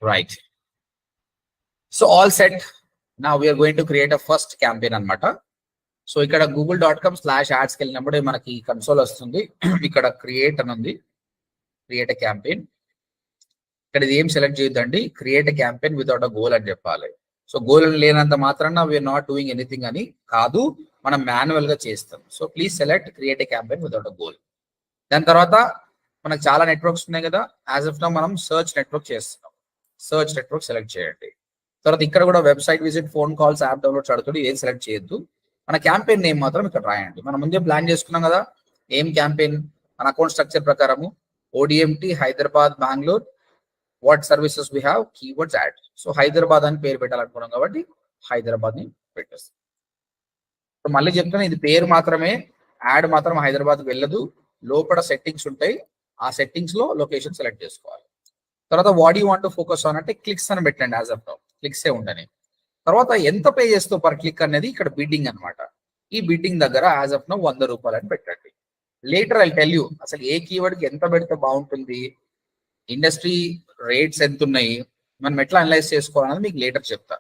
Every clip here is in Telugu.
Right. So all set. Now we are going to create a first campaign అనమాట. సో ఇక్కడ google.com/ads వెళ్ళినప్పుడు మనకి కన్సోల్ వస్తుంది. ఇక్కడ క్రియేట్ అని ఉంది, క్రియేట్ ఎ క్యాంపెయిన్. ఇక్కడ ఇది ఏం సెలెక్ట్ చేయొద్దండి, create a campaign without a goal అని చెప్పాలి. సో గోల్ లేనంత మాత్రాన వీఆర్ నాట్ డూయింగ్ ఎనీథింగ్ అని కాదు, మనం మాన్యువల్ గా చేస్తాం. So please select create a campaign without a goal. దాని తర్వాత మనకు చాలా నెట్వర్క్స్ ఉన్నాయి కదా, యాజ్ ఆఫ్ నౌ మనం సర్చ్ నెట్వర్క్ చేస్తున్నాం. సర్చ్ నెట్వర్క్ సెలెక్ట్ చేయండి. తర్వాత ఇక్కడ కూడా website visit, phone calls, app downloads అడుగుతుంది, ఏం సెలెక్ట్ చేయొద్దు. మన క్యాంపెయిన్ నేమ్ మాత్రం ఇక్కడ రాయండి. మనం ముందే ప్లాన్ చేసుకున్నాం కదా ఏం క్యాంపెయిన్. మన అకౌంట్ స్ట్రక్చర్ ప్రకారము ODMT Hyderabad Bengaluru, what services we have, keywords ad. So Hyderabad అని పేరు పెట్టాలనుకున్నాం కాబట్టి హైదరాబాద్ ని పెట్టేస్తాం. సో మళ్ళీ చెప్తున్నా, ఇది పేరు మాత్రమే, యాడ్ మాత్రం హైదరాబాద్కి వెళ్ళదు. లోపల సెట్టింగ్స్ ఉంటాయి, ఆ సెట్టింగ్స్ లో లొకేషన్ సెలెక్ట్ చేసుకోవాలి. తర్వాత what you want to focus on అంటే క్లిక్స్ అని పెట్టండి. యాజ్ ఆఫ్ నౌ క్లిక్సే ఉండని. తర్వాత ఎంత పే చేస్తూ పర్ క్లిక్ అనేది ఇక్కడ బిడ్డింగ్ అనమాట. ఈ బిడ్డింగ్ దగ్గర యాజ్ ఆఫ్ నౌ 100 రూపాయలు అని పెట్టండి. లేటర్ ఐ టెల్ యూ అసలు ఏ కీవర్డ్కి ఎంత పెడితే బాగుంటుంది, ఇండస్ట్రీ రేట్స్ ఎంత ఉన్నాయి, మనం ఎట్లా అనలైజ్ చేసుకోవాలన్నది మీకు లేటర్ చెప్తా.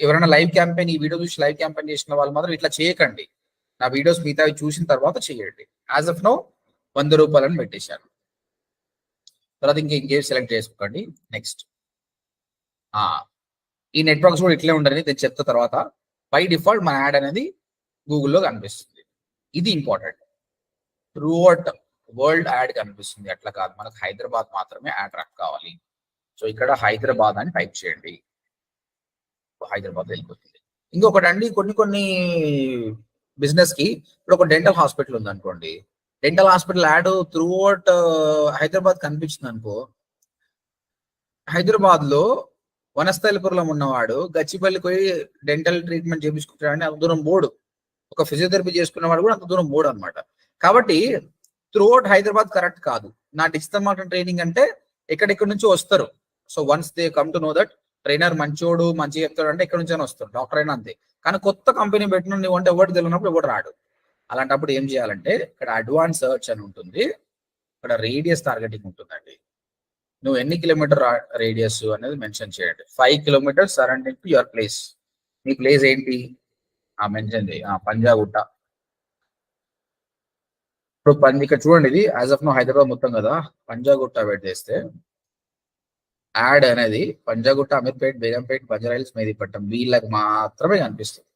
ఎవరైనా లైవ్ క్యాంపెయిన్, ఈ వీడియో చూసి లైవ్ క్యాంపెయిన్ చేసిన వాళ్ళు మాత్రం ఇట్లా చేయకండి. నా వీడియోస్ మిగతా చూసిన తర్వాత చేయండి. యాజ్ ఆఫ్ నౌ 100 రూపాయలని పెట్టేశాను. తర్వాత ఇంకేం సెలెక్ట్ చేసుకోండి. నెక్స్ట్ ఈ నెట్వర్క్స్ కూడా ఇట్లే ఉండని నేను చెప్తా. తర్వాత బై డిఫాల్ట్ మన యాడ్ అనేది గూగుల్లో కనిపిస్తుంది. ఇది ఇంపార్టెంట్. త్రూఅవుట్ వరల్డ్ యాడ్ కనిపిస్తుంది, అట్లా కాదు, మనకు హైదరాబాద్ మాత్రమే యాడ్ రన్ కావాలి. సో ఇక్కడ హైదరాబాద్ అని టైప్ చేయండి, హైదరాబాద్ వెళ్ళిపోతుంది. ఇంకొకటి అండి, కొన్ని బిజినెస్ కి ఇప్పుడు ఒక డెంటల్ హాస్పిటల్ ఉంది అనుకోండి, dental hospital add throughout Hyderabad కనిపించింది అనుకో, హైదరాబాద్ లో వనస్థలిపురంలో ఉన్నవాడు గచ్చిపల్లికి పోయి డెంటల్ ట్రీట్మెంట్ చేయించుకుంటాడని అంత దూరం బోర్డు, ఒక ఫిజియోథెరపీ చేసుకున్నవాడు కూడా అంత దూరం బోర్డు అనమాట. కాబట్టి త్రూఅవుట్ హైదరాబాద్ కరెక్ట్ కాదు. నా డిజిటల్ మార్కెటింగ్ ట్రైనింగ్ అంటే ఎక్కడెక్కడి నుంచి వస్తారు. So once they come to know that trainer మంచోడు మంచిగా చెప్తాడు అంటే ఎక్కడి నుంచి అయినా వస్తారు, డాక్టర్ అయినా అంతే. కానీ కొత్త కంపెనీ పెట్టిన నువ్వు అంటే ఎవరు తెలియనప్పుడు ఎవరు రాడు. అలాంటప్పుడు ఏం చేయాలంటే ఇక్కడ అడ్వాన్స్ సర్చ్ అని ఉంటుంది, ఇక్కడ రేడియస్ టార్గెటింగ్ ఉంటుందండి. నువ్వు ఎన్ని కిలోమీటర్ రేడియస్ అనేది మెన్షన్ చేయండి. 5 kilometres surrounding to your place. నీ ప్లేస్ ఏంటి మెన్షన్ చేయి. పంజాగుట్ట. ఇప్పుడు ఇక్కడ చూడండి, ఇది యాజ్ ఆఫ్ నో హైదరాబాద్ మొత్తం కదా, పంజాగుట్ట పెట్టేస్తే యాడ్ అనేది పంజాగుట్ట, అమీర్పేట్, బేగంపేట్, బంజారాహిల్స్, మెహదీపట్నం వీళ్ళకి మాత్రమే కనిపిస్తుంది.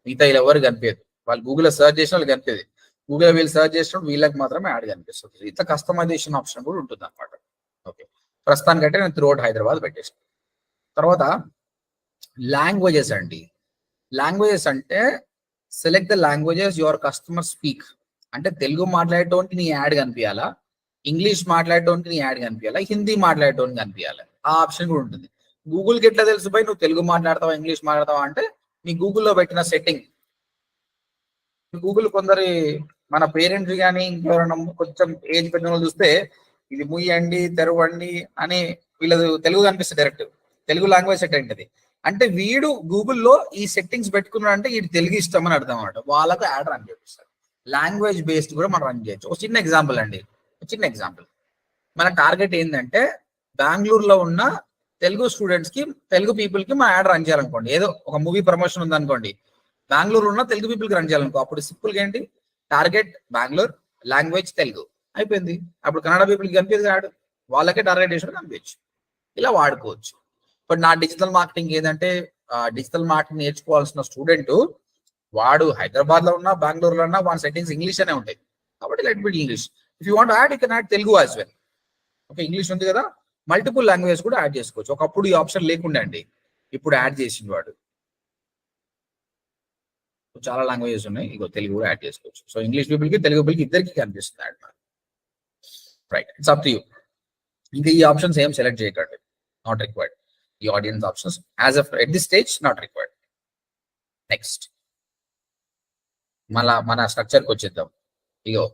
మిగతా వీళ్ళు ఎవరు కనిపించదు. వాళ్ళు గూగుల్లో సర్చ్ చేసిన వాళ్ళు కనిపించదు. గూగుల్ వీళ్ళు సర్చ్ చేసినప్పుడు వీళ్ళకి మాత్రమే యాడ్ కనిపిస్తుంది. ఇట్లా కస్టమైజేషన్ ఆప్షన్ కూడా ఉంటుంది అనమాట. ఓకే, ప్రస్తుతానికంటే నేను త్రూఅవుట్ హైదరాబాద్ పెట్టేసాను. తర్వాత లాంగ్వేజెస్ అండి. లాంగ్వేజెస్ అంటే select the languages your customer speak. అంటే తెలుగు మాట్లాడేటోనికి నీ యాడ్ కనిపించాలా, ఇంగ్లీష్ మాట్లాడేటోనికి నీ యాడ్ కనిపించాలా, హిందీ మాట్లాడేటోనికి కనిపించాలి. ఆ ఆప్షన్ కూడా ఉంటుంది. గూగుల్కి ఎట్లా తెలుసు పోయి నువ్వు తెలుగు మాట్లాడతావా ఇంగ్లీష్ మాట్లాడతావా అంటే నీ గూగుల్లో పెట్టిన సెట్టింగ్. గూగుల్ కొందరి మన పేరెంట్స్ కానీ ఇంకెవరైనా కొంచెం ఏజ్ పెద్ద వాళ్ళు చూస్తే ఇది ముయ్యండి తెరవండి అని వీళ్ళది తెలుగు కనిపిస్తుంది డైరెక్ట్. తెలుగు లాంగ్వేజ్ సెట్ ఏంటిది అంటే వీడు గూగుల్లో ఈ సెట్టింగ్స్ పెట్టుకున్నాడు అంటే వీడు తెలుగు ఇష్టం అని అర్థం అన్నమాట. వాళ్ళకు యాడ్ రన్ చేపిస్తారు. లాంగ్వేజ్ బేస్డ్ కూడా మనం రన్ చేయొచ్చు. ఒక చిన్న ఎగ్జాంపుల్ అండి, చిన్న ఎగ్జాంపుల్. మన టార్గెట్ ఏంటంటే బెంగళూరులో ఉన్న తెలుగు స్టూడెంట్స్ కి, తెలుగు పీపుల్ కి మనం యాడ్ రన్ చేయాలనుకోండి. ఏదో ఒక మూవీ ప్రమోషన్ ఉంది అనుకోండి, బెంగళూరు ఉన్న తెలుగు పీపుల్ కి రన్ చేయాలనుకో, అప్పుడు సింపుల్ గా ఏంటి టార్గెట్ బెంగళూరు, లాంగ్వేజ్ తెలుగు అయిపోయింది. అప్పుడు కన్నడ పీపుల్ కి కనిపించదు యాడ్, వాళ్ళకే టార్గెట్ చేసి కనిపించచ్చు. ఇలా వాడుకోవచ్చు. బట్ నా డిజిటల్ మార్కెటింగ్ ఏంటంటే డిజిటల్ మార్కెటింగ్ నేర్చుకోవాల్సిన స్టూడెంట్ వాడు హైదరాబాద్ లో ఉన్నా బెంగళూరులో ఉన్నా వాడి సెట్టింగ్స్ ఇంగ్లీష్ అనే ఉంటాయి. కాబట్టి let bit English. If you want add you can add Telugu as well. Okay, English ఉంది కదా, మల్టిపుల్ లాంగ్వేజ్ కూడా యాడ్ చేసుకోవచ్చు. ఒకప్పుడు ఈ ఆప్షన్ లేకుండా అండి, ఇప్పుడు యాడ్ చేసింది వాడు. చాలా లాంగ్వేజెస్ ఉన్నాయి, ఇగో తెలుగు కూడా యాడ్ చేసుకోవచ్చు. సో ఇంగ్లీష్ పీపుల్ కి తెలుగు పీపుల్ కి ఇద్దరికి కనిపిస్తుంది add. Right, it's up to you. ఇంకా ఈ ఆప్షన్స్ ఏం సెలెక్ట్ చేయకండి, నాట్ రిక్వైర్డ్. ఈ audience options as of at this stage not required. Next మన స్ట్రక్చర్కి వచ్చేద్దాం. ఇగో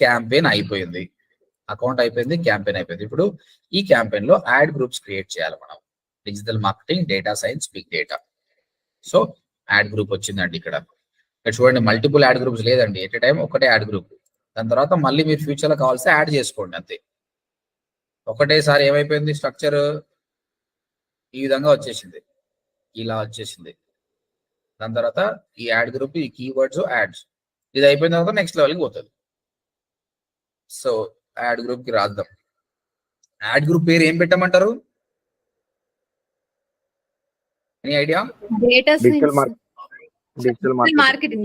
క్యాంపెయిన్ అయిపోయింది, అకౌంట్ అయిపోయింది, క్యాంపెయిన్ అయిపోయింది. ఇప్పుడు ఈ క్యాంపెయిన్ లో యాడ్ గ్రూప్స్ క్రియేట్ చేయాలి మనం. Digital marketing, data science, big data. So ad group వచ్చిందండి. ఇక్కడ చూడండి, మల్టిపుల్ యాడ్ గ్రూప్స్ లేదండి, ఎట్ ఎ టైం ఒకటే యాడ్ గ్రూప్. దాని తర్వాత మళ్ళీ మీరు ఫ్యూచర్ లో కావాల్సి యాడ్ చేసుకోండి అంతే. ఒకటేసారి ఏమైపోయింది స్ట్రక్చర్ ఈ విధంగా వచ్చేసింది, ఇలా వచ్చేసింది. దాని తర్వాత ఈ యాడ్ గ్రూప్, ఈ కీవర్డ్స్, యాడ్స్, ఇది అయిపోయిన తర్వాత నెక్స్ట్ లెవెల్కి పోతుంది. సో యాడ్ గ్రూప్ కి రాద్దాం. యాడ్ గ్రూప్ పేరు ఏం పెట్టమంటారు? Any idea? Digital marketing.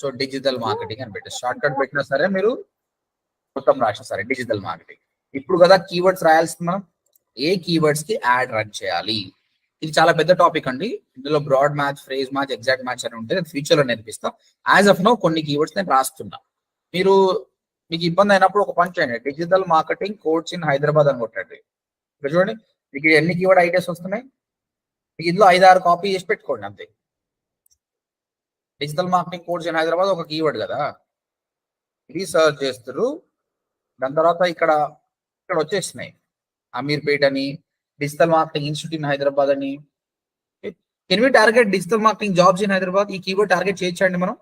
So digital marketing అని పెట్టారు. షార్ట్ కట్ పెట్టినా సరే మీరు మొత్తం రాసినా సరే డిజిటల్ మార్కెటింగ్. ఇప్పుడు కదా కీవర్డ్స్ రాయాల్సింది మనం. ఏ కీవర్డ్స్ కి యాడ్ రన్ చేయాలి? ఇది చాలా పెద్ద టాపిక్ అండి. ఇందులో broad match, phrase match, exact match అని ఉంటే ఫ్యూచర్ లో నేర్పిస్తాం. యాజ్ ఆఫ్ నో కొన్ని కీవర్డ్స్ నేను రాస్తున్నా. మీకు ఇబ్బంది అయినప్పుడు ఒక పని చేయండి, digital marketing course in Hyderabad అని కొట్టండి. ఇక్కడ చూడండి, మీకు ఎన్ని కీవర్డ్ ఐడియాస్ వస్తున్నాయి. మీకు ఇందులో 5-6 కాపీ చేసి పెట్టుకోండి అంతే. Digital marketing course in Hyderabad ఒక కీవర్డ్ కదా, ఇది సర్చ్ చేస్తారు. దాని తర్వాత ఇక్కడ వచ్చేస్తున్నాయి అమీర్పేట్ అని, digital marketing institute in Hyderabad అని. Can we target digital marketing jobs in Hyderabad? ఈ కీవర్డ్ టార్గెట్ చేయొచ్చండి మనం?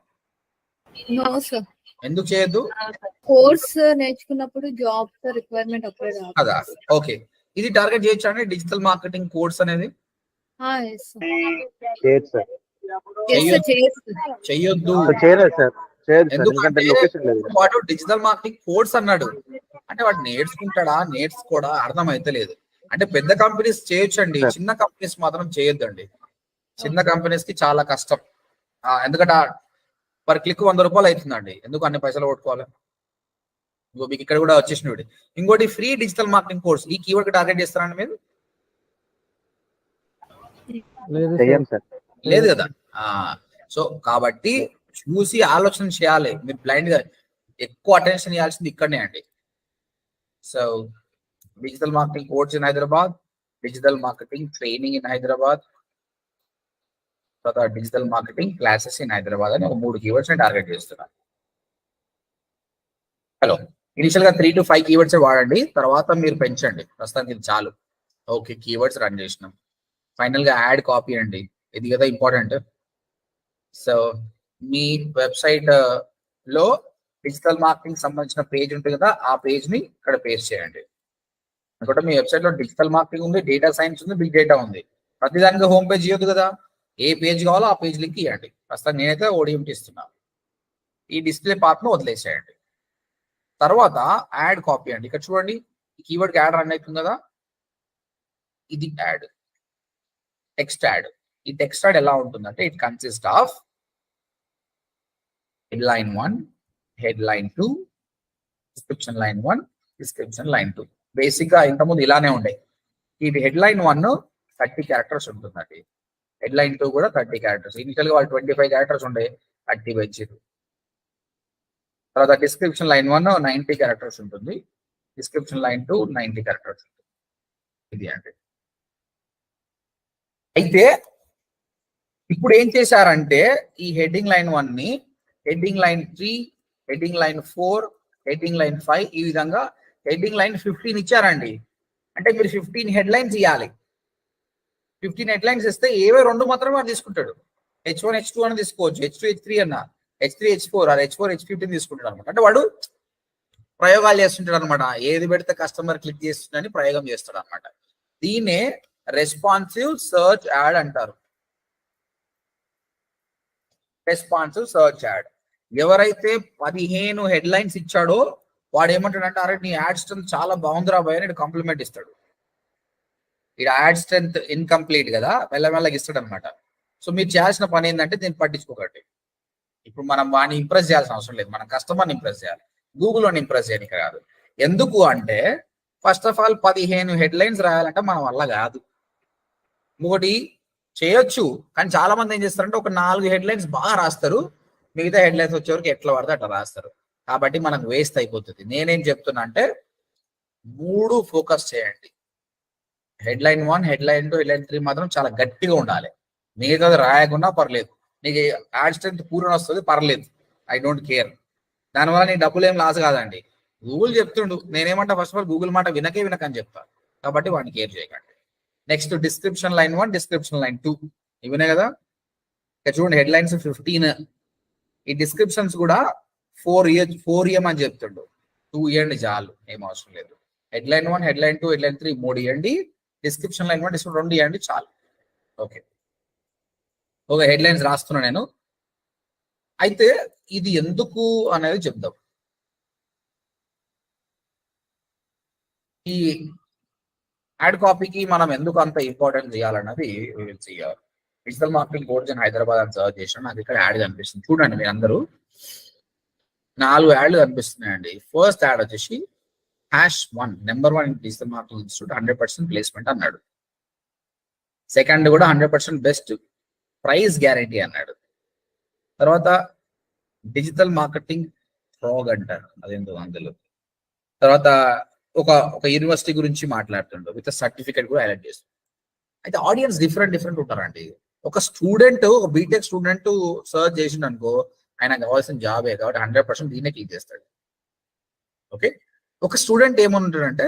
ఎందుకు చేయొద్దు? కోర్స్ నేర్చుకున్నప్పుడు జాబ్స్ రిక్వైర్మెంట్ కదా. ఓకే, ఇది టార్గెట్ చేయొచ్చండి డిజిటల్ మార్కెటింగ్ కోర్స్ అనేది? చెయ్యొద్దు. వాడు డిజిటల్ మార్కెటింగ్ కోర్స్ అన్నాడు అంటే వాడు నేర్చుకుంటాడా నేర్చుకోడా అర్థం అయితే లేదు. అంటే పెద్ద కంపెనీస్ చేయొచ్చండి, చిన్న కంపెనీస్ మాత్రం చేయొద్దండి. చిన్న కంపెనీస్ కి చాలా కష్టం. ఎందుకంటే పర్ క్లిక్ 100 రూపాయలు అవుతుందండి. ఎందుకు అన్ని పైసలు కొట్టుకోవాలి? మీకు ఇక్కడ కూడా వచ్చేసినవి. ఇంకోటి ఫ్రీ డిజిటల్ మార్కెటింగ్ కోర్స్, ఈ కీవర్డ్ కి టార్గెట్ చేస్తారండి మీరు? లేదు కదా. సో కాబట్టి చూసి ఆలోచన చేయాలి. మీరు బ్లైండ్ గా ఎక్కువ అటెన్షన్ ఇవ్వాల్సింది ఇక్కడనే అండి. So digital marketing course in Hyderabad, digital marketing training in Hyderabad, తర్వాత digital marketing classes in Hyderabad అని ఒక 3 కీవర్డ్స్ ని టార్గెట్ చేస్తున్నాను. హలో, ఇనిషియల్ గా 3 to 5 కీవర్డ్స్ వాడండి, తర్వాత మీరు పెంచండి. ప్రస్తుతానికి ఇది చాలు. ఓకే, కీవర్డ్స్ రన్ చేసినాం. ఫైనల్ గా యాడ్ కాపీ అండి, ఇది కదా ఇంపార్టెంట్. సో మీ వెబ్సైట్ లో డిజిటల్ మార్కెటింగ్ సంబంధించిన పేజ్ ఉంటుంది కదా, ఆ పేజ్ ని ఇక్కడ పేస్ట్ చేయండి. అనుకుంటే మీ వెబ్సైట్ లో డిజిటల్ మార్కెటింగ్ ఉంది, డేటా సైన్స్ ఉంది, బిగ్ డేటా ఉంది. ప్రతిదానికి హోమ్ పేజ్ ఇవ్వద్దు కదా. ఏ పేజ్ కావాలో ఆ పేజ్ లింక్ ఇవ్వండి. ప్రస్తుతం నేనైతే ఓడిఎంటీ ఇస్తున్నాను. ఈ డిస్ప్లే పార్ట్ ను వదిలేసేయండి. తర్వాత యాడ్ కాపీ అండి. ఇక్కడ చూడండి, ఈ కీవర్డ్ యాడ్ రన్ అవుతుంది కదా, ఇది యాడ్, టెక్స్ట్ యాడ్. ఈ టెక్స్ట్ యాడ్ ఎలా ఉంటుందంటే it consist of headline 1, headline 2, description line 1, description line 2. Basic గా ఇంతకుముందు ఇలానే ఉండే. ఇది headline 1 30 క్యారెక్టర్స్ ఉంటుందండి, headline 2 కూడా 30 క్యారెక్టర్స్. ఇనిషియల్ గా వాళ్ళు 25 క్యారెక్టర్స్ ఉండే, 30 వచ్చారు. తర్వాత డిస్క్రిప్షన్ లైన్ 1 90 క్యారెక్టర్స్ ఉంటుంది, డిస్క్రిప్షన్ లైన్ 2 90 క్యారెక్టర్స్ ఉంటుంది. ఇది అండి. అయితే ఇప్పుడు ఏం చేశారంటే ఈ హెడ్డింగ్ లైన్ 1 ని heading line 3, heading line 4, heading line 5, ఈ విధంగా హెడ్డింగ్ లైన్ 15 ఇచ్చారండి. అంటే మీరు 15 హెడ్లైన్స్ ఇవ్వాలి. 15 హెడ్లైన్స్ ఇస్తే ఏవో 2 మాత్రమే వాడు తీసుకుంటాడు. H1, H2 అని తీసుకోవచ్చు, H2, H3 అన్న, H3, H4 are H4, H15 తీసుకుంటాడు అనమాట. అంటే వాడు ప్రయోగాలు చేస్తుంటాడు అనమాట. ఏది పెడితే కస్టమర్ క్లిక్ చేస్తుందని ప్రయోగం చేస్తాడు అనమాట. దీన్నే రెస్పాన్సివ్ సర్చ్ యాడ్ అంటారు. Responsive search add. ఎవరైతే 15 హెడ్లైన్స్ ఇచ్చాడో వాడు ఏమంటాడంటే, అరే నీ యాడ్ స్ట్రెంత్ చాలా బాగుందిరా భయ అని కాంప్లిమెంట్ ఇస్తాడు. ఈ యాడ్ స్ట్రెంత్ ఇన్కంప్లీట్ కదా, మెల్లమెల్లగా ఇస్తాడు అనమాట. సో మీరు చేయాల్సిన పని ఏంటంటే దీన్ని పట్టించుకోకండి. ఇప్పుడు మనం వాడిని ఇంప్రెస్ చేయాల్సిన అవసరం లేదు, మనం కస్టమర్ని ఇంప్రెస్ చేయాలి, గూగుల్ని ఇంప్రెస్ చేయడానికి కాదు. ఎందుకు అంటే ఫస్ట్ ఆఫ్ ఆల్ 15 హెడ్లైన్స్ రాయాలంటే మన వల్ల కాదు. ఇంకొకటి చేయొచ్చు, కానీ చాలా మంది ఏం చేస్తారంటే ఒక 4 హెడ్లైన్స్ బాగా రాస్తారు, మిగతా హెడ్లైన్స్ వచ్చేవరకు ఎట్లా పడితే అట్లా రాస్తారు. కాబట్టి మనకు వేస్ట్ అయిపోతుంది. నేనేం చెప్తున్నా అంటే 3 ఫోకస్ చేయండి. హెడ్లైన్ 1, హెడ్లైన్ 2, హెడ్లైన్ 3 మాత్రం చాలా గట్టిగా ఉండాలి. మిగతాది రాయకుండా పర్లేదు, నీకు యాడ్ స్ట్రెంత్ పూర్ణ వస్తుంది పర్లేదు, ఐ డోంట్ కేర్. దానివల్ల నీ డబ్బులు ఏం లాస్ కాదండి. గూగుల్ చెప్తుండు, నేనేమంటా ఫస్ట్ ఆఫ్ ఆల్ గూగుల్ మాట వినకని చెప్తా. కాబట్టి వాడిని కేర్ చేయకండి. Next description line 1, description line 2 ఇవనే కదా. ఇక్కడ చూడండి హెడ్లైన్స్ 15, ఈ డిస్క్రిప్షన్స్ కూడా 4 ఇయర్స్ 4 ఇయర్ అని చెప్తుండు. 2 ఇయర్ని చాలు, ఏం అవసరం లేదు. హెడ్లైన్ 1, హెడ్లైన్ 2, హెడ్లైన్ 3 3 ఇవ్వండి, డిస్క్రిప్షన్ లైన్ 1, డిస్క్రిప్షన్ 2 ఇవ్వండి చాలు. ఓకే, హెడ్లైన్స్ రాస్తున్నా నేను. అయితే ఇది ఎందుకు అనేది చెప్దాం. ఈ యాడ్ కాపీకి మనం ఎందుకు అంత ఇంపార్టెంట్ చేయాలన్నది digital marketing course in Hyderabad అని సర్చ్ చేసాను, నాకు ఇక్కడ యాడ్ కనిపిస్తుంది. చూడండి మీరు అందరూ, 4 యాడ్లు కనిపిస్తున్నాయండి. ఫస్ట్ యాడ్ వచ్చేసి #1 number 1 digital marketing institute 100% placement అన్నాడు. సెకండ్ కూడా 100% బెస్ట్ ప్రైస్ గ్యారంటీ అన్నాడు. తర్వాత డిజిటల్ మార్కెటింగ్ ఫ్రాగ్ అంటారు, అదేంటో అందులో. తర్వాత ఒక యూనివర్సిటీ గురించి మాట్లాడుతుండో విత్ సర్టిఫికేట్ కూడా హైలైట్ చేస్తుంది. అయితే ఆడియన్స్ డిఫరెంట్ ఉంటారండి. ఒక స్టూడెంట్, ఒక బీటెక్ స్టూడెంట్ సర్చ్ చేసిండు అనుకో, ఆయనకు కావాల్సిన జాబే కాబట్టి 100% దీన్నే క్లిక్ చేస్తాడు. ఓకే, ఒక స్టూడెంట్ ఏమంటాడంటే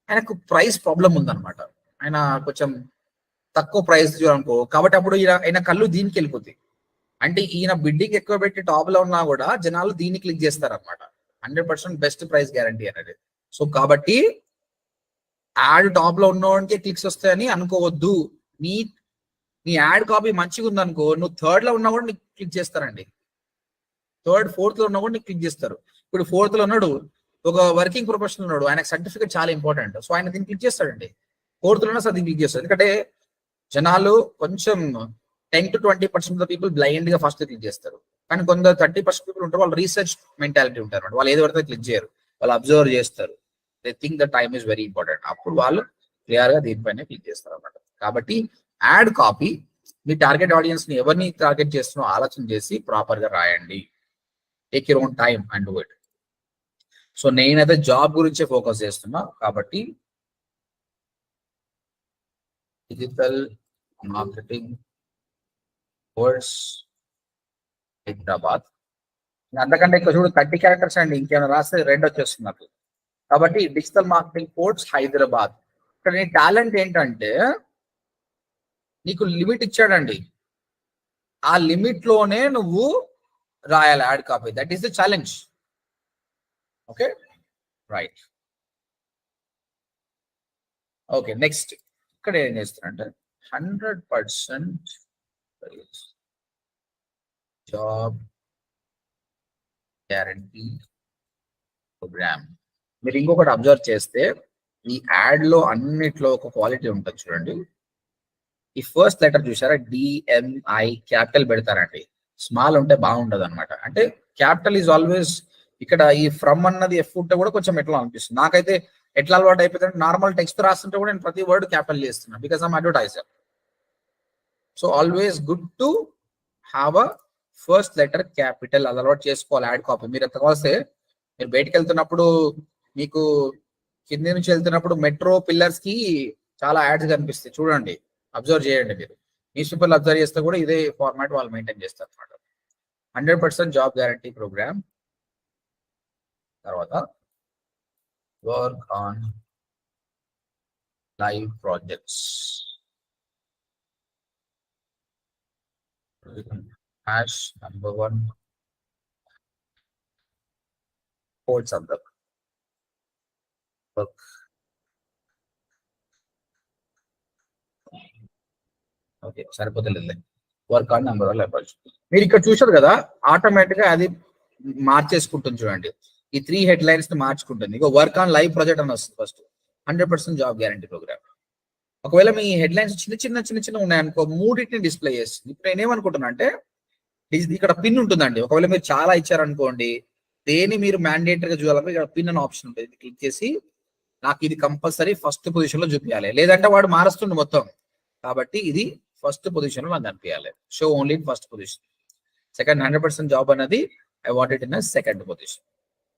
ఆయనకు ప్రైస్ ప్రాబ్లం ఉందన్నమాట, ఆయన కొంచెం తక్కువ ప్రైస్ అనుకో, కాబట్టి అప్పుడు ఆయన కళ్ళు దీనికి వెళ్ళిపోతాయి. అంటే ఈయన బిడ్డింగ్ ఎక్కువ పెట్టి టాప్ లో ఉన్నా కూడా జనాలు దీన్ని క్లిక్ చేస్తారు అనమాట. 100% బెస్ట్ ప్రైస్ గ్యారంటీ అనేది. సో కాబట్టి యాడ్ టాప్ లో ఉన్నవాడికి క్లిక్స్ వస్తాయని అనుకోవద్దు. నీ యాడ్ కాపీ మంచిగా ఉందనుకో, నువ్వు థర్డ్ లో ఉన్నా కూడా నీకు క్లిక్ చేస్తారండి. థర్డ్, ఫోర్త్ లో ఉన్నా కూడా నీకు క్లిక్ చేస్తారు. ఇప్పుడు ఫోర్త్ లో ఉన్నాడు, ఒక వర్కింగ్ ప్రొఫెషనల్ ఉన్నాడు, ఆయనకు సర్టిఫికేట్ చాలా ఇంపార్టెంట్, సో ఆయన దీన్ని క్లిక్ చేస్తాడండి. ఫోర్త్ లో ఉన్నా సార్ దీన్ని క్లిక్ చేస్తాడు. ఎందుకంటే జనాలు కొంచెం 10 to 20% ఆఫ్ పీపుల్ బ్లైండ్ గా ఫస్ట్ క్లిక్ చేస్తారు, కానీ కొందరు 30% పీపుల్ ఉంటారు, వాళ్ళు రీసెర్చ్ మెంటాలిటీ ఉంటారు. వాళ్ళు ఏది పడితే క్లిక్ చేయరు, వాళ్ళు అబ్జర్వ్ చేస్తారు. They think the time is very important. అప్పుడు వాళ్ళు క్లియర్ గా దీనిపైన క్లిక్ చేస్తారు అన్నమాట. కాబట్టి యాడ్ కాపీ మీ టార్గెట్ ఆడియన్స్ ని ఎవరిని టార్గెట్ చేస్తున్నారో ఆలోచన చేసి ప్రాపర్ గా రాయండి. Take your own time and do it. So నేనైతే జాబ్ గురించే ఫోకస్ చేస్తున్నా కాబట్టి డిజిటల్ మార్కెటింగ్ కోర్స్ హైదరాబాద్. అంతకంటే ఎక్కువ చూడు 30 క్యారెక్టర్స్ అండి, ఇంకేమైనా రాస్తే రెడ్ వచ్చేస్తుంది నాకు. కాబట్టి డిజిటల్ మార్కెటింగ్ కోర్స్ హైదరాబాద్. ఇక్కడ నీ టాలెంట్ ఏంటంటే నీకు లిమిట్ ఇచ్చాడండి, ఆ లిమిట్ లోనే నువ్వు రాయాలి add copy. That is the challenge. Okay, right. Okay, next ఇక్కడ ఏం చేస్తారంటే 100% జాబ్ గ్యారంటీ ప్రోగ్రామ్. మీరు ఇంకొకటి అబ్జర్వ్ చేస్తే ఈ యాడ్ లో అన్నిట్లో ఒక క్వాలిటీ ఉంటుంది చూడండి. ఈ ఫస్ట్ లెటర్ చూసారా, DMI క్యాపిటల్ పెడతారండి, స్మాల్ ఉంటే బాగుండదు అనమాట. అంటే క్యాపిటల్ ఈజ్ ఆల్వేస్, ఇక్కడ ఈ ఫ్రమ్ అన్నది ఎఫ్ ఉంటే కూడా కొంచెం ఎట్లా అనిపిస్తుంది నాకైతే. ఎట్లా అలవాటు అయిపోతుంది, నార్మల్ టెక్స్ట్ రాస్తుంటే కూడా నేను ప్రతి వర్డ్ క్యాపిటల్ చేస్తున్నాను, because I'm advertiser. So always good to have a first letter capital, అది అలవాటు చేసుకోవాలి యాడ్ కాపీ. మీరు ఎంత కావస్తే మీరు బయటకు వెళ్తున్నప్పుడు, మీకు కింది నుంచి వెళ్తున్నప్పుడు మెట్రో పిల్లర్స్ కి చాలా యాడ్స్ కనిపిస్తాయి చూడండి, అబ్జర్వ్ చేయండి. మీరు న్యూస్ పేపర్లు అబ్జర్వ్ చేస్తే కూడా ఇదే ఫార్మాట్ వాళ్ళు మెయింటైన్ చేస్తారు అనమాట. 100% జాబ్ గ్యారంటీ ప్రోగ్రామ్. తర్వాత work on live projects, #1 course of the work. Okay, సరిపోతలేదు. Work on #1 live. మీరు ఇక్కడ చూసారు కదా, ఆటోమేటిక్ గా అది మార్చేసుకుంటుంది చూడండి. ఈ 3 హెడ్లైన్స్ ని మార్చుకుంటుంది. ఇక వర్క్ ఆన్ లైవ్ ప్రాజెక్ట్ అని వస్తుంది ఫస్ట్. 100% job guarantee programme. ఒకవేళ మీ హెడ్లైన్స్ చిన్న ఉన్నాయనుకో, మూడింటిని డిస్ప్లే చేస్తుంది. ఇప్పుడు నేనేమనుకుంటున్నా అంటే ఇక్కడ పిన్ ఉంటుందండి. ఒకవేళ మీరు చాలా ఇచ్చారనుకోండి, దేని మీరు మ్యాండేటరీగా చూడాలంటే ఇక్కడ పిన్ అనే ఆప్షన్ ఉంటుంది, క్లిక్ చేసి నాకు ఇది కంపల్సరీ ఫస్ట్ పొజిషన్ లో చూపించాలి, లేదంటే వాడు మారుస్తుండే మొత్తం. కాబట్టి ఇది ఫస్ట్ పొజిషన్ లో నాకు కనిపించాలి. Show only in first position. Second 100% job అనేది I want it in second position.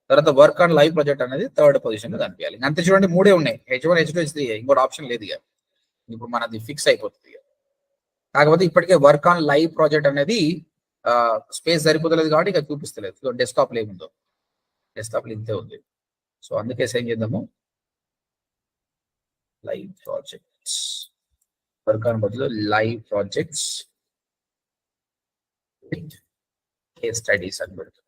తర్వాత వర్క్ ఆన్ లైవ్ ప్రాజెక్ట్ అనేది థర్డ్ పొజిషన్ లో కనిపించాలి. అంతే చూడండి, 3 ఉన్నాయి, H1, H2, H3, ఇంకోటి ఆప్షన్ లేదు. ఇక ఇప్పుడు మనది ఫిక్స్ అయిపోతుంది. కాకపోతే ఇప్పటికే వర్క్ ఆన్ లైవ్ ప్రాజెక్ట్ అనేది స్పేస్ సరిపోతలేదు కాబట్టి ఇక చూపిస్తలేదు. డెస్క్టాప్ లో ఏముందో, డెస్క్టాప్ లో ఇంతే ఉంది. సో అందుకే ఏం చేద్దాము, లైవ్ ప్రాజెక్ట్స్, వర్క్ ఆన్ బదులు live projects with case studies అని పెడుతుంది.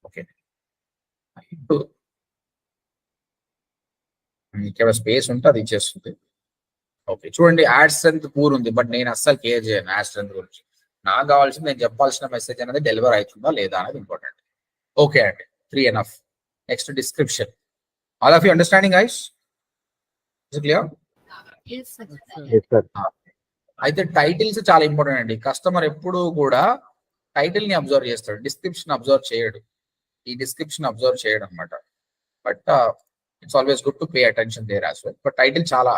ఓకే, ఇక్కడ స్పేస్ ఉంటే అది ఇచ్చేస్తుంది. ఓకే, చూడండి యాడ్ స్ట్రెంత్ పూర్ ఉంది, బట్ నేను అస్సలు కేర్ చేయను యాడ్ స్ట్రెంత్ గురించి. నాకు కావాల్సింది నేను చెప్పాల్సిన మెసేజ్ అనేది డెలివర్ అవుతుందా లేదా అనేది ఇంపార్టెంట్. ఓకే అండి, 3 enough. Next description. All of you understanding guys? Clear? Yes, sir. Yes, sir. అయితే టైటిల్స్ చాలా ఇంపార్టెంట్ అండి. కస్టమర్ ఎప్పుడు కూడా టైటిల్ ని అబ్జర్వ్ చేస్తాడు, డిస్క్రిప్షన్ అబ్జర్వ్ చేయడు. ఈ డిస్క్రిప్షన్ అబ్జర్వ్ చేయడం అనమాట. But it's always good to pay attention there as well. But title చాలా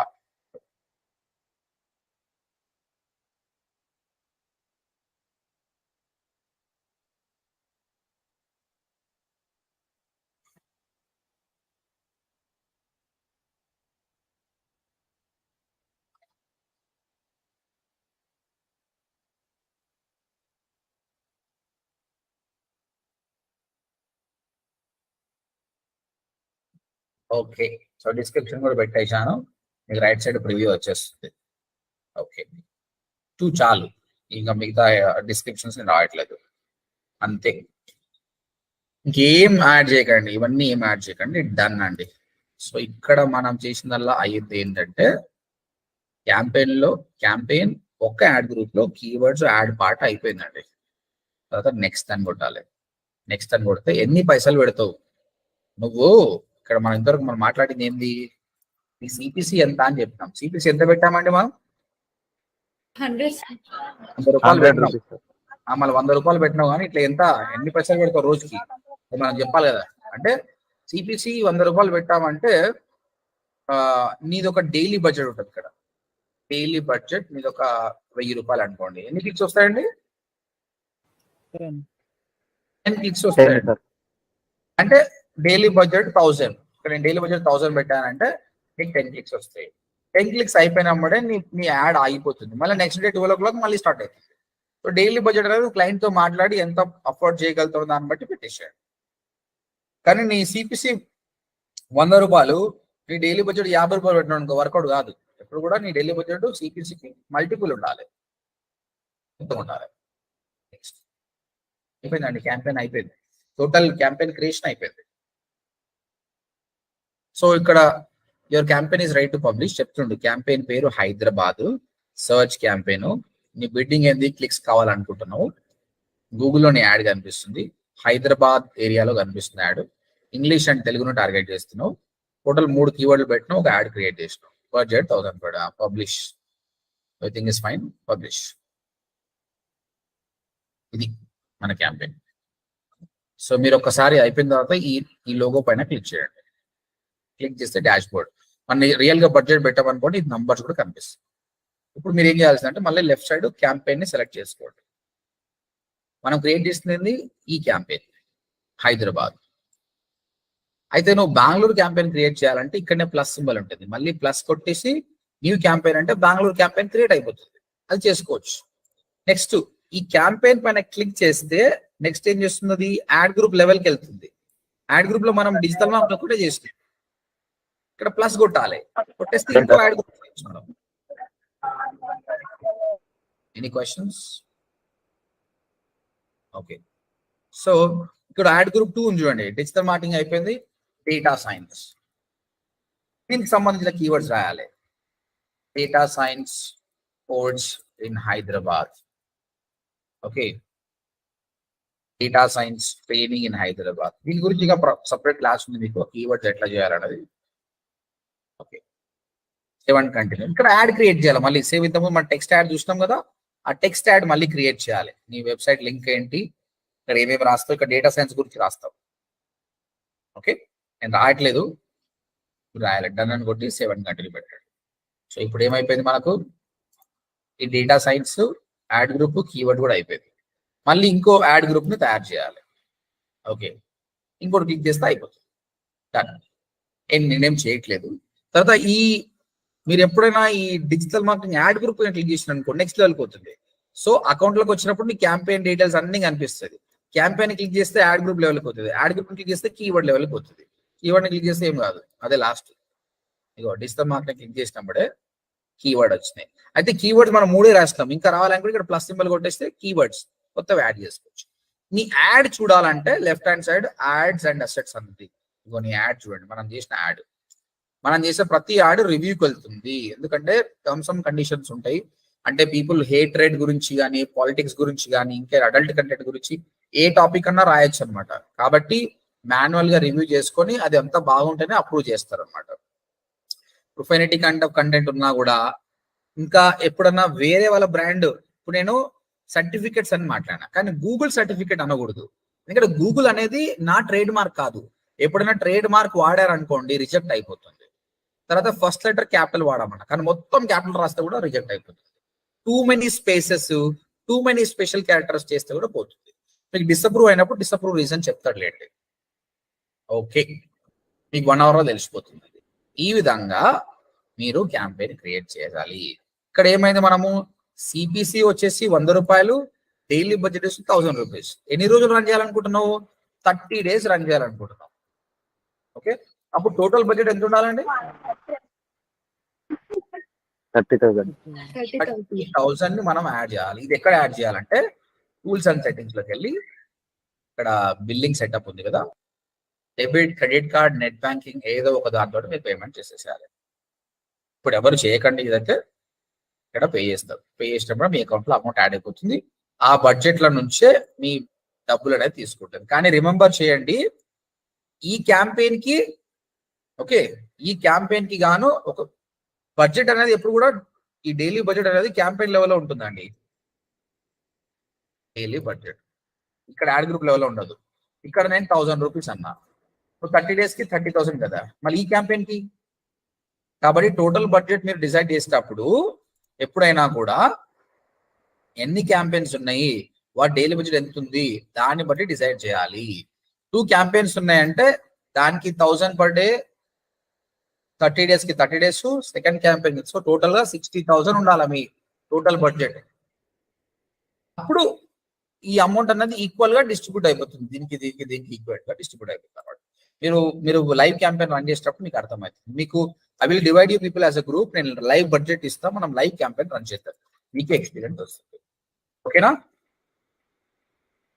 ఓకే. సో డిస్క్రిప్షన్ కూడా పెట్టేశాను, మీకు రైట్ సైడ్ ప్రివ్యూ వచ్చేస్తుంది. ఓకే, 2 చాలు, ఇంకా మిగతా డిస్క్రిప్షన్స్ నేను రావట్లేదు అంతే. ఇంకేం యాడ్ చేయకండి, ఇవన్నీ ఏం యాడ్ చేయకండి, డన్ అండి. సో ఇక్కడ మనం చేసిందల్లా అయ్యింది ఏంటంటే క్యాంపెయిన్ ఒక్క యాడ్ గ్రూప్ లో కీవర్డ్స్ యాడ్ పార్ట్ అయిపోయిందండి. తర్వాత నెక్స్ట్ అని కొట్టాలి. నెక్స్ట్ అని కొడితే ఎన్ని పైసలు పెడతావు నువ్వు. ఇక్కడ మనం ఇంతవరకు మనం మాట్లాడింది ఏంది, ఈ సిపిసి ఎంత అని చెప్పినాం. సిపిసి ఎంత పెట్టామండి మనం? 100. 100 రూపాయలు 100 పెట్టినాం. rupees, sir. మళ్ళీ 100 రూపాయలు పెట్టినావు కానీ ఇట్లా ఎన్ని పైసలు పెడతావు రోజుకి మనం చెప్పాలి కదా. అంటే సిపిసి 100 రూపాయలు పెట్టామంటే నీది ఒక డైలీ బడ్జెట్ ఉంటుంది. ఇక్కడ డైలీ బడ్జెట్ మీది ఒక 1000 రూపాయలు అనుకోండి. ఎన్ని క్లిక్స్ వస్తాయండి? 10 క్లిక్స్ Ten, వస్తాయండి. sir. అంటే డైలీ బడ్జెట్ 1000. ఇక్కడ నేను డైలీ బడ్జెట్ 1000 పెట్టానంటే నీకు 10 క్లిక్స్ వస్తాయి. 10 క్లిక్స్ అయిపోయినప్పుడే నీ యాడ్ ఆగిపోతుంది. మళ్ళీ నెక్స్ట్ డే 12 o'clock మళ్ళీ స్టార్ట్ అవుతుంది. సో డైలీ బడ్జెట్ అనేది క్లయింట్ తో మాట్లాడి ఎంత అఫోర్డ్ చేయగలుగుతావు దాన్ని బట్టి పెట్టేసాడు. కానీ నీ సిపిసి 100 రూపాయలు, నీ డైలీ బడ్జెట్ 50 రూపాయలు పెట్టినా అనుకో, వర్కౌట్ కాదు. ఎప్పుడు కూడా నీ డైలీ బడ్జెట్ సిపిసికి మల్టిపుల్ ఉండాలి, ఎంత ఉండాలి. నెక్స్ట్ అయిపోయిందండి, క్యాంపెయిన్ అయిపోయింది. టోటల్ క్యాంపెయిన్ క్రియేషన్ అయిపోయింది. సో ఇక్కడ your campaign is right to publish చెప్తుండు. క్యాంపెయిన్ పేరు హైదరాబాద్, సర్చ్ క్యాంపెయిన్, నీ బిడ్డింగ్ ఏంది, క్లిక్స్ కావాలనుకుంటున్నావు. గూగుల్లో నీ యాడ్ కనిపిస్తుంది, హైదరాబాద్ ఏరియాలో కనిపిస్తుంది యాడ్. ఇంగ్లీష్ అండ్ తెలుగును టార్గెట్ చేస్తున్నావు. టోటల్ 3 కీవర్డ్లు పెట్టినావు, ఒక యాడ్ క్రియేట్ చేసినావు. Budget 1000 peda, publish, everything is fine, publish. ఇది మన క్యాంపెయిన్. సో మీరు ఒక్కసారి అయిపోయిన తర్వాత ఈ లోగో పైన క్లిక్ చేయండి. క్లిక్ చేస్తే డాష్ బోర్డ్ మన రియల్ గా బడ్జెట్ పెట్టామనుకోండి, ఇది నంబర్స్ కూడా కనిపిస్తుంది. ఇప్పుడు మీరు ఏం చేయాల్సిందంటే మళ్ళీ లెఫ్ట్ సైడ్ క్యాంపెయిన్ ని సెలెక్ట్ చేసుకోండి. మనం క్రియేట్ చేస్తుంది ఈ క్యాంపెయిన్ హైదరాబాద్. అయితే నువ్వు బెంగళూరు క్యాంపెయిన్ క్రియేట్ చేయాలంటే ఇక్కడనే ప్లస్ సింబల్ ఉంటుంది, మళ్ళీ ప్లస్ కొట్టేసి న్యూ క్యాంపెయిన్ అంటే బెంగళూరు క్యాంపెయిన్ క్రియేట్ అయిపోతుంది. అది చేసుకోవచ్చు. నెక్స్ట్ ఈ క్యాంపెయిన్ పైన క్లిక్ చేస్తే నెక్స్ట్ ఏం చేస్తుంది, యాడ్ గ్రూప్ లెవెల్కి వెళ్తుంది. యాడ్ గ్రూప్ లో మనం డిజిటల్ మార్కెటింగ్ ఒకటే చేస్తాం. ఇక్కడ ప్లస్ కొట్టాలి, కొట్టేస్తే ఇంకో add group. Any questions? Okay, so ఇక్కడ యాడ్ గ్రూప్ 2 ఉంది చూడండి. డిజిటల్ మార్కెటింగ్ అయిపోయింది, డేటా సైన్స్. దీనికి సంబంధించిన కీవర్డ్స్ రాయాలి. Data science course in Hyderabad. Okay, data science training in Hyderabad. దీని గురించి ఇంకా సపరేట్ క్లాస్ ఉంది మీకు, కీవర్డ్స్ ఎట్లా చేయాలన్నది. Okay, save and continue. ఇక్కడ యాడ్ క్రియేట్ చేయాలి. మళ్ళీ సేవ్ ఇంతకు మనం టెక్స్ట్ యాడ్ చూసినాం కదా, ఆ టెక్స్ట్ యాడ్ మళ్ళీ క్రియేట్ చేయాలి. నీ వెబ్సైట్ లింక్ ఏంటి, ఇక్కడ ఏమేమి రాస్తావు, ఇక్కడ డేటా సైన్స్ గురించి రాస్తావు. ఓకే, నేను రాయట్లేదు, రాయాలి. డన్ అని కొట్టి సేవ్ అండ్ కంటిన్యూ పెట్టాడు. సో ఇప్పుడు ఏమైపోయింది మనకు, ఈ data science add group keyword కూడా అయిపోయింది. మళ్ళీ ఇంకో యాడ్ గ్రూప్ ని తయారు చేయాలి. ఓకే, ఇంకోటి క్లిక్ చేస్తే అయిపోతుంది. డన్. నేనేం చేయట్లేదు. తర్వాత మీరు ఎప్పుడైనా ఈ digital marketing add group click చేసిన అనుకో, నెక్స్ట్ లెవెల్కి పోతుంది. సో అకౌంట్ లోకి వచ్చినప్పుడు నీ క్యాంపెయిన్ డీటెయిల్స్ అన్ని కనిపిస్తుంది. క్యాంపెయిన్ క్లిక్ చేస్తే యాడ్ గ్రూప్ లెవెల్కి పోతుంది. యాడ్ గ్రూప్ క్లిక్ చేస్తే కీవర్డ్ లెవెల్కి పోతుంది. కీవర్డ్ క్లిక్ చేస్తే ఏం కాదు, అదే లాస్ట్. ఇగో డిజిటల్ మార్కెటింగ్ క్లిక్ చేసినప్పుడే కీవర్డ్ వచ్చినాయి. అయితే కీవర్డ్స్ మనం 3 రాస్తాం, ఇంకా రావాలనుకుంటే ఇక్కడ ప్లస్ సింబల్ కొట్టేస్తే కీవర్డ్స్ కొత్తవి యాడ్ చేసుకోవచ్చు. నీ యాడ్ చూడాలంటే left hand side ads and assets అంది. ఇంకొని యాడ్ చూడండి, మనం చేసిన యాడ్, మనం చేసే ప్రతి యాడ్ రివ్యూకి వెళ్తుంది. ఎందుకంటే టర్మ్స్ అండ్ కండిషన్స్ ఉంటాయి. అంటే పీపుల్ హేట్రేడ్ గురించి కానీ, పాలిటిక్స్ గురించి కానీ, ఇంకా అడల్ట్ కంటెంట్ గురించి ఏ టాపిక్ అన్నా రాయొచ్చు అనమాట. కాబట్టి మాన్యువల్ గా రివ్యూ చేసుకొని అది అంతా బాగుంటేనే అప్రూవ్ చేస్తారు అనమాట. ప్రొఫైనిటీ కంటెంట్ ఉన్నా కూడా, ఇంకా ఎప్పుడన్నా వేరే వాళ్ళ బ్రాండ్, ఇప్పుడు నేను సర్టిఫికెట్స్ అని మాట్లాడినా, కానీ గూగుల్ సర్టిఫికెట్ అనకూడదు. ఎందుకంటే గూగుల్ అనేది నా ట్రేడ్ మార్క్ కాదు. ఎప్పుడైనా ట్రేడ్ మార్క్ వాడారనుకోండి రిజెక్ట్ అయిపోతుంది. తర్వాత ఫస్ట్ లెటర్ క్యాపిటల్ వాడమన్నా, కానీ మొత్తం క్యాపిటల్ రాస్తే కూడా రిజెక్ట్ అయిపోతుంది. Too many spaces, too many special characters చేస్తే కూడా పోతుంది. మీకు డిసప్రూవ్ అయినప్పుడు డిసప్రూవ్ రీజన్ చెప్తాడు లేండి. ఓకే, మీకు 1 hour లో తెలిసిపోతుంది. ఈ విధంగా మీరు క్యాంపెయిన్ క్రియేట్ చేయాలి. ఇక్కడ ఏమైంది, మనము సిపిసి వచ్చేసి 100 రూపాయలు, డైలీ బడ్జెట్ వచ్చి 1000 రూపీస్. ఎన్ని రోజులు రన్ చేయాలనుకుంటున్నావు? 30 days రన్ చేయాలనుకుంటున్నావు. ఓకే, అప్పుడు టోటల్ బడ్జెట్ ఎంత ఉండాలండి? 30,000 ని మనం యాడ్ చేయాలి. ఇది ఎక్కడ యాడ్ చేయాలంటే టూల్స్ అండ్ సెట్టింగ్స్ లోకి వెళ్ళి ఇక్కడ బిల్లింగ్ సెటప్ ఉంది కదా, debit, credit card, net banking ఏదో ఒక దాంతో మీరు పేమెంట్ చేసేసేయాలి. ఇప్పుడు ఎవరు చేయకండి, ఇదైతే ఇక్కడ పే చేస్తారు. పే చేసినప్పుడు మీ అకౌంట్ లో అమౌంట్ యాడ్ అయిపోతుంది. ఆ బడ్జెట్ల నుంచే మీ డబ్బులు అనేది తీసుకుంటుంది. కానీ రిమెంబర్ చేయండి, ఈ క్యాంపెయిన్ కి, ఓకే, ఈ క్యాంపెయిన్ కి గాను ఒక బడ్జెట్ అనేది ఎప్పుడు కూడా, ఈ డైలీ బడ్జెట్ అనేది క్యాంపెయిన్ లెవెల్లో ఉంటుందండి. డైలీ బడ్జెట్ ఇక్కడ యాడ్ గ్రూప్ లెవెల్లో ఉండదు. ఇక్కడ నేను 1000 రూపీస్ అన్నా, 30 days కి 30,000 కదా, మళ్ళీ ఈ క్యాంపెయిన్ కి. కాబట్టి టోటల్ బడ్జెట్ మీరు డిసైడ్ చేసేటప్పుడు ఎప్పుడైనా కూడా ఎన్ని క్యాంపెయిన్స్ ఉన్నాయి, వాటి డైలీ బడ్జెట్ ఎంత ఉంది, దాన్ని బట్టి డిసైడ్ చేయాలి. 2 క్యాంపెయిన్స్ ఉన్నాయంటే దానికి 1000 per day, 30 days కి 30 days, second campaign. So total గా 60,000 ఉండాలి మీ టోటల్ బడ్జెట్. అప్పుడు ఈ అమౌంట్ అనేది ఈక్వల్ గా డిస్ట్రిబ్యూట్ అయిపోతుంది. దీనికి దీనికి దీనికి ఈక్వల్ గా డిస్ట్రిబ్యూట్ అయిపోతుంది అనమాట. మీరు లైవ్ క్యాంపెయిన్ రన్ చేసేటప్పుడు మీకు అర్థమవుతుంది. మీకు I will divide you people as a group, నేను లైవ్ బడ్జెట్ ఇస్తాం, మనం లైవ్ క్యాంపెయిన్ రన్ చేస్తాం, మీకే ఎక్స్పీరియన్స్ వస్తుంది. ఓకేనా?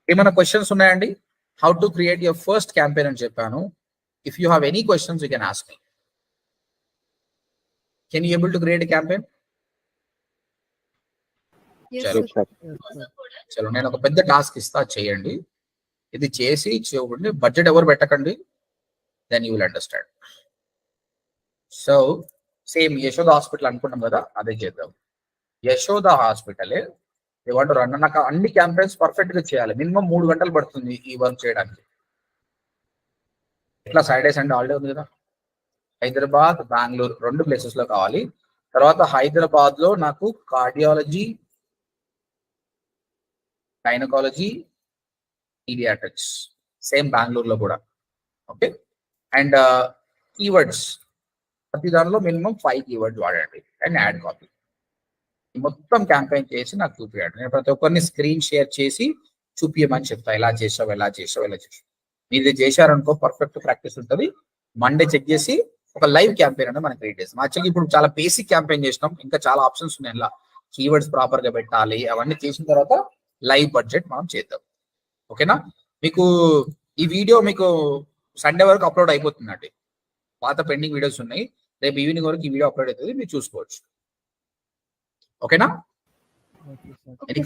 ఏమైనా క్వశ్చన్స్ ఉన్నాయండి? How to create your first campaign అని చెప్పాను. If you have any questions you can ask me. Can you able to create a campaign? చలో, నేను ఒక పెద్ద టాస్క్ ఇస్తా, చేయండి. ఇది చేసి చూడండి, బడ్జెట్ ఎవరు పెట్టకండి, then you will understand. So same Yashoda hospital అనుకున్నాం కదా, అదే చేద్దాం. యశోద హాస్పిటల్ ఏమంటారు రన్, నాకు అన్ని క్యాంపెయిన్స్ పర్ఫెక్ట్ గా చేయాలి. మినిమం 3 గంటలు పడుతుంది ఈ వర్క్ చేయడానికి. ఇట్లా సాటర్డే సండే హాలిడే ఉంది కదా. హైదరాబాద్, బెంగళూరు 2 ప్లేసెస్ లో కావాలి. తర్వాత హైదరాబాద్ లో నాకు కార్డియాలజీ, గైనకాలజీ, పీడియాట్రిక్స్, సేమ్ బెంగళూరులో కూడా. ఓకే, అండ్ కీవర్డ్స్ ప్రతి దానిలో మినిమం 5 కీవర్డ్స్ వాడండి అండ్ యాడ్ కాపీ. మొత్తం క్యాంపెయిన్ చేసి నాకు చూపించండి. నేను ప్రతి ఒక్కరిని స్క్రీన్ షేర్ చేసి చూపించమని చెప్తా, ఎలా చేసావు ఎలా చేసావు ఎలా చేసావు. మీరు ఇది చేశారనుకో పర్ఫెక్ట్ ప్రాక్టీస్ ఉంటుంది. మండే చెక్ చేసి ఒక లైవ్ క్యాంపెయిన్ అనేది మనం క్రియేట్ చేస్తాం. యాక్చువల్గా ఇప్పుడు చాలా బేసిక్ క్యాంపెయిన్ చేసినాం, ఇంకా చాలా ఆప్షన్స్ ఉన్నాయి. ఇలా కీవర్డ్స్ ప్రాపర్ గా పెట్టాలి, అవన్నీ చేసిన తర్వాత లైవ్ బడ్జెట్ మనం చేద్దాం. ఓకేనా? మీకు ఈ వీడియో మీకు సండే వరకు అప్లోడ్ అయిపోతుందండి. పాత పెండింగ్ వీడియోస్ ఉన్నాయి, రేపు ఈవినింగ్ వరకు ఈ వీడియో అప్లోడ్ అవుతుంది, మీరు చూసుకోవచ్చు. ఓకేనా?